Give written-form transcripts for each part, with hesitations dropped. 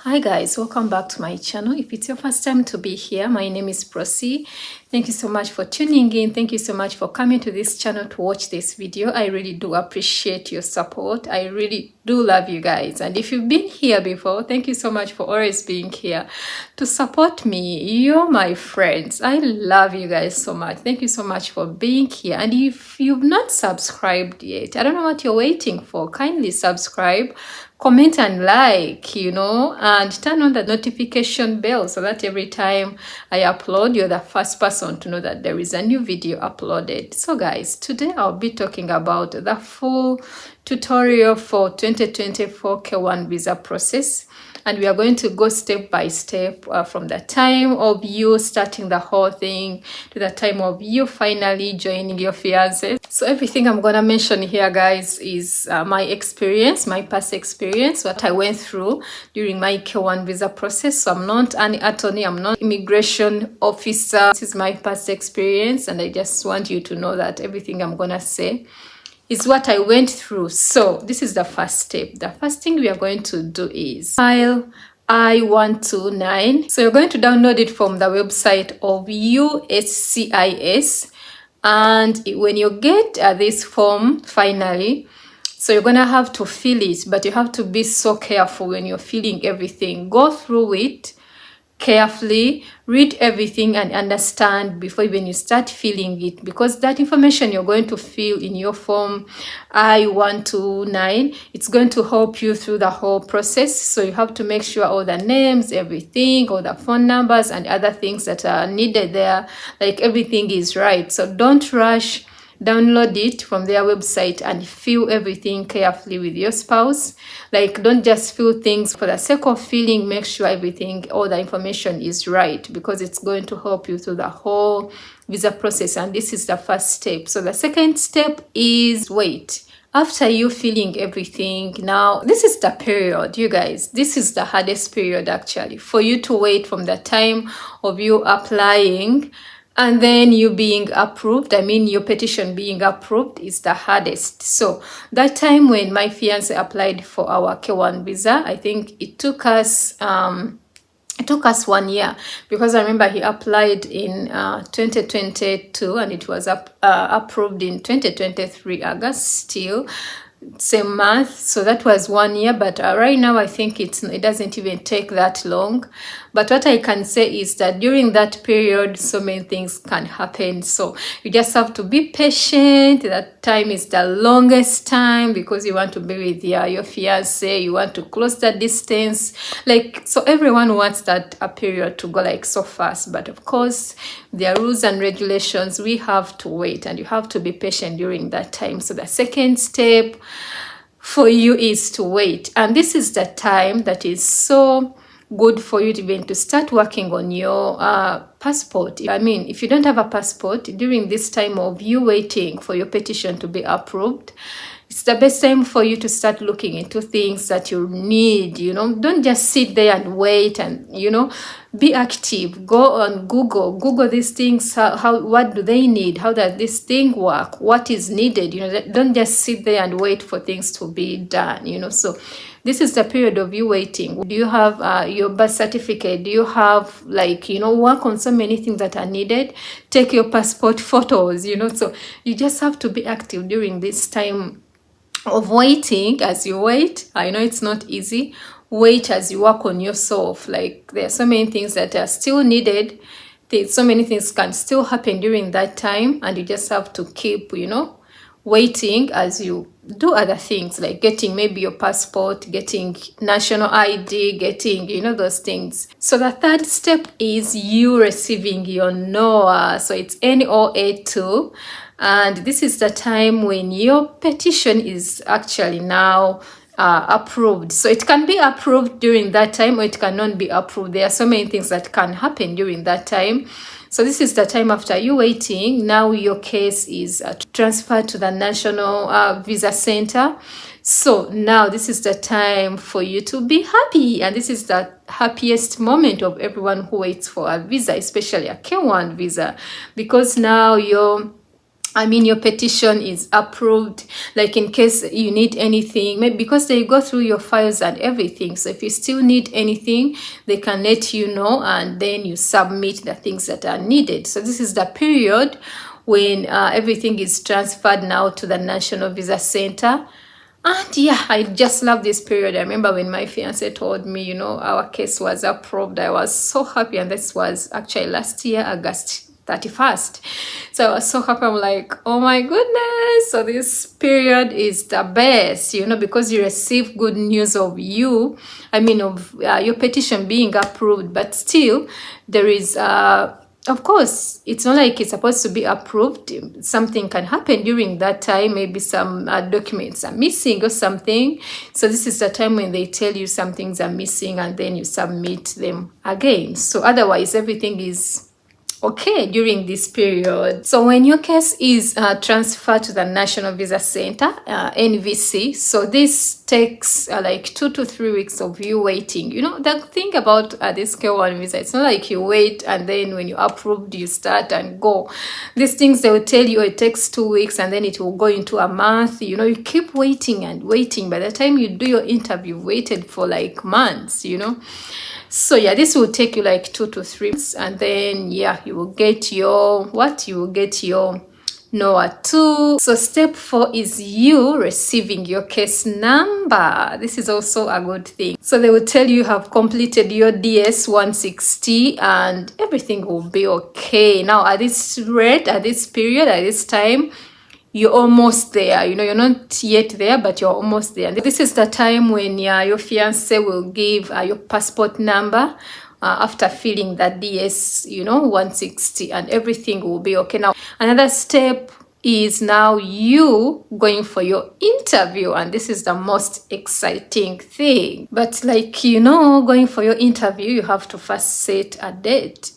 Hi guys, welcome back to my channel. If it's your first time to be here, my name is Procy. Thank you so much for tuning in. Thank you so much for coming to this channel to watch this video. I really do appreciate your support. I really do love you guys. And if you've been here before, thank you so much for always being here to support me. You're my friends. I love you guys so much. Thank you so much for being here. And if you've not subscribed yet, I don't know what you're waiting for. Kindly subscribe, comment and like, and turn on the notification bell so that every time I upload, you're the first person to know that there is a new video uploaded. So guys, today I'll be talking about the full tutorial for 2024 K1 visa process. And we are going to go step by step from the time of you starting the whole thing to the time of you finally joining your fiancé. So everything I'm going to mention here, guys, is my experience, my past experience, what I went through during my K1 visa process. So I'm not an attorney, I'm not an immigration officer. This is my past experience, and I just want you to know that everything I'm going to say is what I went through. So this is the first step. The first thing we are going to do is file I-129. So you're going to download it from the website of USCIS. And when you get this form finally, so you're going to have to fill it, but you have to be so careful when you're filling everything. Go through it carefully, read everything and understand before even you start filling it, because that information you're going to fill in your form I-129, it's going to help you through the whole process. So you have to make sure all the names, everything, all the phone numbers and other things that are needed there, like everything is right. So don't rush. Download it from their website and fill everything carefully with your spouse. Like, don't just fill things for the sake of filling. Make sure everything, all the information is right, because it's going to help you through the whole visa process. And this is the first step. So the second step is wait. After you filling everything, now this is the period, you guys. This is the hardest period actually, for you to wait from the time of you applying and then you being approved. I mean, your petition being approved is the hardest. So that time when my fiance applied for our K1 visa, I think it took us 1 year, because I remember he applied in 2022 and it was approved in 2023 August, still same month. So that was 1 year, but right now I think it doesn't even take that long. But what I can say is that during that period, so many things can happen. So you just have to be patient. That time is the longest time because you want to be with your fiance, you want to close the distance. Like, so everyone wants that a period to go like so fast. But of course, there are rules and regulations. We have to wait and you have to be patient during that time. So the second step for you is to wait. And this is the time that is so good for you to even to start working on your passport. I mean, if you don't have a passport during this time of you waiting for your petition to be approved, it's the best time for you to start looking into things that you need. Don't just sit there and wait, and be active. Go on Google these things. What do they need? How does this thing work? What is needed? Don't just sit there and wait for things to be done. So this is the period of you waiting. Do you have your birth certificate? Do you have work on so many things that are needed? Take your passport photos, so you just have to be active during this time of waiting. As you wait, I know it's not easy. Wait as you work on yourself. Like, there are so many things that are still needed. So many things can still happen during that time, and you just have to keep, waiting as you do other things, like getting maybe your passport, getting national ID, getting, those things. So the third step is you receiving your NOA. So it's NOA2. And this is the time when your petition is actually now approved. So it can be approved during that time, or it cannot be approved. There are so many things that can happen during that time. So this is the time after you waiting. Now your case is transferred to the National Visa Center. So now this is the time for you to be happy. And this is the happiest moment of everyone who waits for a visa, especially a K1 visa, because now your your petition is approved, like in case you need anything, maybe because they go through your files and everything. So if you still need anything, they can let you know, and then you submit the things that are needed. So this is the period when everything is transferred now to the National Visa Center. And yeah, I just love this period. I remember when my fiance told me, our case was approved, I was so happy. And this was actually last year, August 31st. So I was so happy. I'm like, oh my goodness. So this period is the best, because you receive good news of your petition being approved. But still, there is of course, it's not like it's supposed to be approved. Something can happen during that time. Maybe some documents are missing or something. So this is the time when they tell you some things are missing, and then you submit them again. So otherwise, everything is okay during this period. So when your case is transferred to the National Visa Center, NVC, so this takes like 2 to 3 weeks of you waiting. The thing about this K1 visa, it's not like you wait and then when you're approved, you start and go. These things, they will tell you it takes 2 weeks and then it will go into a month. You keep waiting and waiting. By the time you do your interview, you waited for like months, So yeah, this will take you like 2 to 3 weeks, and then yeah, you will get your NOAA 2. So step 4 is you receiving your case number. This is also a good thing. So they will tell you have completed your DS 160 and everything will be okay. Now at this rate, at this period, at this time, you're almost there. You're not yet there, but you're almost there. And this is the time when your fiance will give your passport number after filling that DS, 160, and everything will be okay. Now, another step is now you going for your interview, and this is the most exciting thing. But like, going for your interview, you have to first set a date,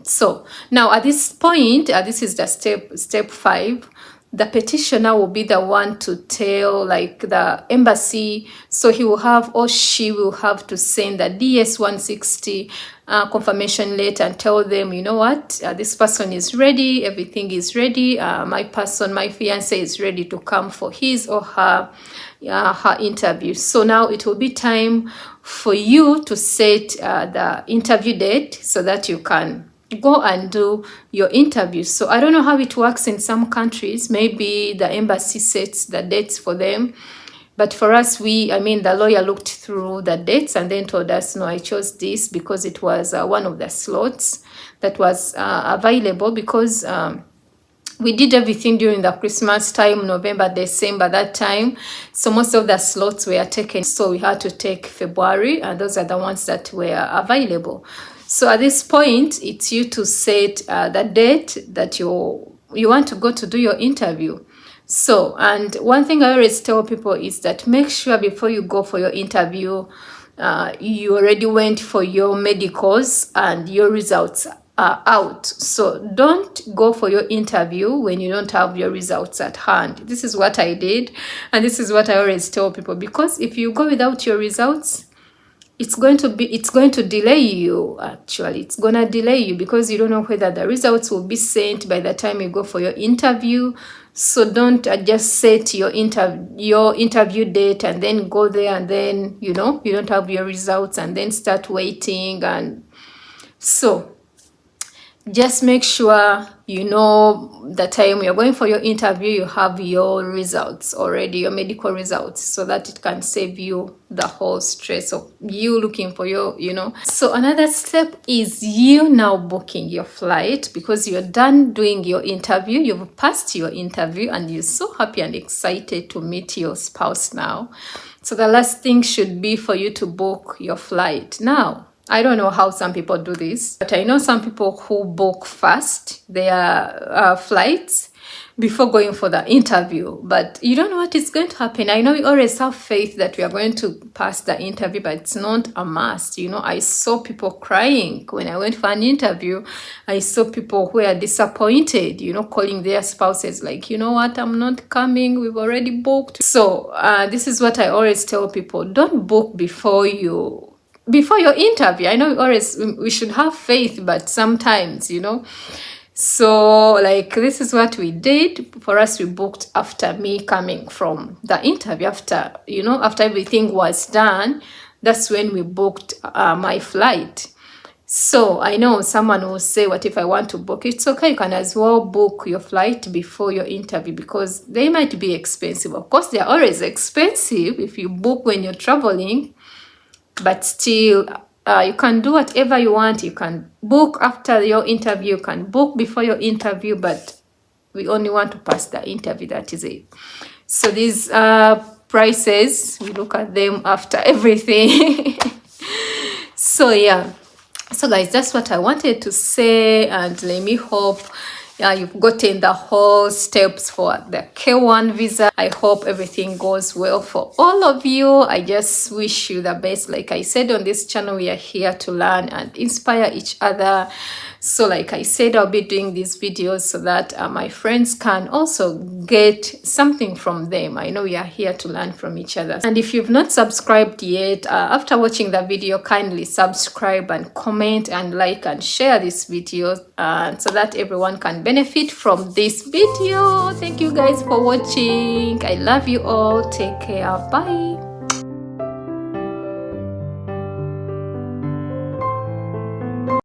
So now at this point, this is the step 5. The petitioner will be the one to tell like the embassy. So he will have, or she will have to send the DS 160 confirmation letter and tell them, this person is ready, everything is ready. My fiance is ready to come for his or her interview. So now it will be time for you to set the interview date so that you can go and do your interview. So I don't know how it works in some countries. Maybe the embassy sets the dates for them. But for us, the lawyer looked through the dates and then told us, no, I chose this because it was one of the slots that was available, because we did everything during the Christmas time, November, December, that time. So most of the slots were taken. So we had to take February, and those are the ones that were available. So at this point, it's you to set the date that you want to go to do your interview. So, and one thing I always tell people is that make sure before you go for your interview, you already went for your medicals and your results are out. So don't go for your interview when you don't have your results at hand. This is what I did, and this is what I always tell people, because if you go without your results, it's going to delay you. Actually, it's going to delay you because you don't know whether the results will be sent by the time you go for your interview. So don't just set your interview date and then go there and then, you don't have your results and then start waiting. And so just make sure the time you're going for your interview, you have your results already, your medical results, so that it can save you the whole stress of you looking for your, So another step is you now booking your flight, because you're done doing your interview, you've passed your interview, and you're so happy and excited to meet your spouse now. So the last thing should be for you to book your flight. Now, I don't know how some people do this, but I know some people who book first their flights before going for the interview. But you don't know what is going to happen. I know we always have faith that we are going to pass the interview, but it's not a must. I saw people crying when I went for an interview. I saw people who are disappointed, calling their spouses like, what, I'm not coming, we've already booked. So this is what I always tell people. Don't book before your interview. I know we should have faith, but sometimes, So like this is what we did. For us, we booked after me coming from the interview, after after everything was done. That's when we booked my flight. So I know someone will say, what if I want to book? It's okay, you can as well book your flight before your interview, because they might be expensive. Of course, they're always expensive if you book when you're traveling, but still you can do whatever you want. You can book after your interview, you can book before your interview, but we only want to pass the interview, that is it. So these prices, we look at them after everything. So yeah, so guys, that's what I wanted to say, and let me hope you've gotten the whole steps for the K1 visa. I hope everything goes well for all of you. I just wish you the best. Like I said, on this channel, we are here to learn and inspire each other. So like I said, I'll be doing these videos so that my friends can also get something from them. I know we are here to learn from each other. And if you've not subscribed yet, after watching the video, kindly subscribe and comment and like and share this video so that everyone can benefit from this video. Thank you guys for watching. I love you all. Take care. Bye.